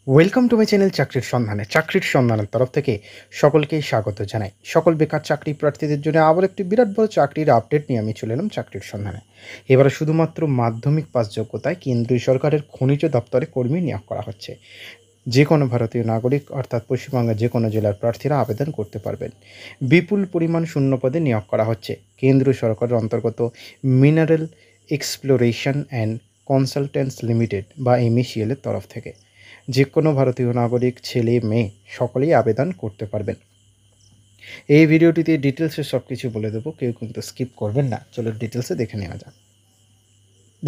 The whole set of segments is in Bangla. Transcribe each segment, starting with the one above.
ওয়েলকাম টু মাই চ্যানেল চাকরির সন্ধানের তরফ থেকে সকলকেই স্বাগত জানাই। সকল বেকার চাকরি প্রার্থীদের জন্য আবার একটি বিরাট বড় চাকরির আপডেট নিয়ে আমি চলে এলাম চাকরির সন্ধানে। এবারে শুধুমাত্র মাধ্যমিক পাস যোগ্যতায় কেন্দ্রীয় সরকারের খনিজ দপ্তরে কর্মী নিয়োগ করা হচ্ছে। যে কোনো ভারতীয় নাগরিক অর্থাৎ পশ্চিমবঙ্গের যে কোনো জেলার প্রার্থীরা আবেদন করতে পারবেন। বিপুল পরিমাণ শূন্য পদে নিয়োগ করা হচ্ছে কেন্দ্রীয় সরকারের অন্তর্গত mineral exploration and consultants limited বা এমইসিএলের তরফ থেকে। যে কোনো ভারতীয় নাগরিক ছেলে মেয়ে সকলেই আবেদন করতে পারবেন। এই ভিডিওটিতে ডিটেলসে সব কিছু বলে দেবো, কেউ কিন্তু স্কিপ করবেন না। চলো ডিটেলসে দেখে নেওয়া যাক।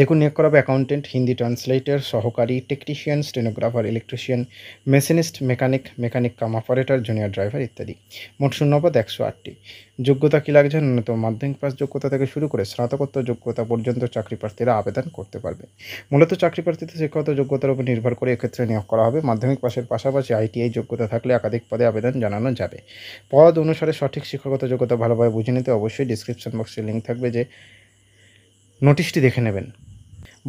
দেখুন, নিয়োগ করা হবে অ্যাকাউন্টেন্ট, হিন্দি ট্রান্সলেটর, সহকারী, technician, stenographer, electrician, machinist, mechanic কাম অপারেটর, জুনিয়র ড্রাইভার ইত্যাদি। মোট শূন্যপদ 108টি। যোগ্যতা কী লাগছে? ন্যূনতম মাধ্যমিক পাস যোগ্যতা থেকে শুরু করে স্নাতকোত্তর যোগ্যতা পর্যন্ত চাকরি প্রার্থীরা আবেদন করতে পারবে। মূলত চাকরি প্রার্থীদের শিক্ষাগত যোগ্যতার উপর নির্ভর করে এক্ষেত্রে নিয়োগ করা হবে। মাধ্যমিক পাসের পাশাপাশি আইটিআই যোগ্যতা থাকলে একাধিক পদে আবেদন জানানো যাবে। পদ অনুসারে সঠিক শিক্ষাগত যোগ্যতা ভালোভাবে বুঝে নিতে অবশ্যই ডিসক্রিপশন বক্সে লিঙ্ক থাকবে, যে নোটিশটি দেখে নেবেন।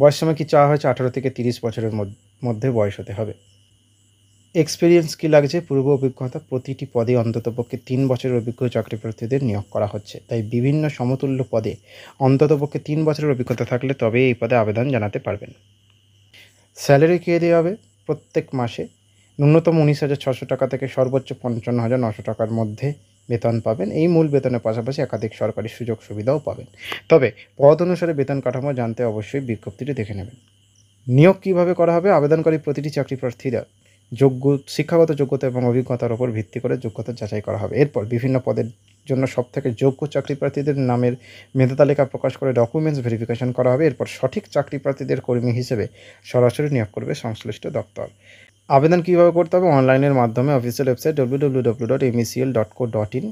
বয়স সময় কী চাওয়া হয়েছে? 18 থেকে 30 বছরের মধ্যে বয়স হতে হবে। এক্সপিরিয়েন্স কী লাগছে? পূর্ব অভিজ্ঞতা। প্রতিটি পদে অন্ততপক্ষে 3 বছরের অভিজ্ঞ চাকরি প্রার্থীদের নিয়োগ করা হচ্ছে, তাই বিভিন্ন সমতুল্য পদে অন্ততপক্ষে 3 বছরের অভিজ্ঞতা থাকলে তবেই এই পদে আবেদন জানাতে পারবেন। স্যালারি কে দেওয়া হবে? প্রত্যেক মাসে ন্যূনতম 19,600 টাকা থেকে সর্বোচ্চ 55,900 টাকার মধ্যে বেতন পাবেন। এই মূল বেতনের পাশাপাশি একাধিক সরকারি সুযোগ সুবিধাও পাবেন। তবে পদ অনুসারে বেতন কাঠামো জানতে অবশ্যই বিজ্ঞপ্তিটি দেখে নেবেন। নিয়োগ কীভাবে করা হবে? আবেদনকারী প্রতিটি চাকরি প্রার্থীরা শিক্ষাগত যোগ্যতা এবং অভিজ্ঞতার উপর ভিত্তি করে যোগ্যতা যাচাই করা হবে। এরপর বিভিন্ন পদের জন্য সবথেকে যোগ্য চাকরি প্রার্থীদের নামের মেধা তালিকা প্রকাশ করে ডকুমেন্টস ভেরিফিকেশন করা হবে। এরপর সঠিক চাকরি প্রার্থীদের কর্মী হিসেবে সরাসরি নিয়োগ করবে সংশ্লিষ্ট দপ্তর। আবেদন কীভাবে করতে হবে? অনলাইনের মাধ্যমে অফিসিয়াল ওয়েবসাইট www.mecl.co.in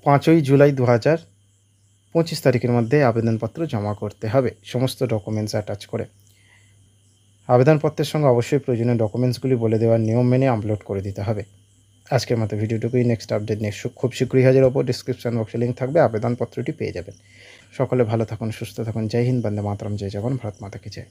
5ই জুলাই 2025 তারিখের মধ্যে আবেদনপত্র জমা করতে হবে, সমস্ত ডকুমেন্টস অ্যাটাচ করে। আবেদনপত্রের সঙ্গে অবশ্যই প্রয়োজনীয় ডকুমেন্টসগুলি বলে দেওয়ার নিয়ম মেনে আপলোড করে দিতে হবে। আজকের মতো ভিডিওটুকুই। নেক্সট আপডেট নিয়ে খুব শীঘ্রই হাজির হব। ডিসক্রিপশন বক্সে লিঙ্ক থাকবে, আবেদনপত্রটি পেয়ে যাবেন। সকলে ভালো থাকুন, সুস্থ থাকুন। জয় হিন্দ, বন্দে মাতরম, জয় জওয়ান, ভারত মাতা কি জয়।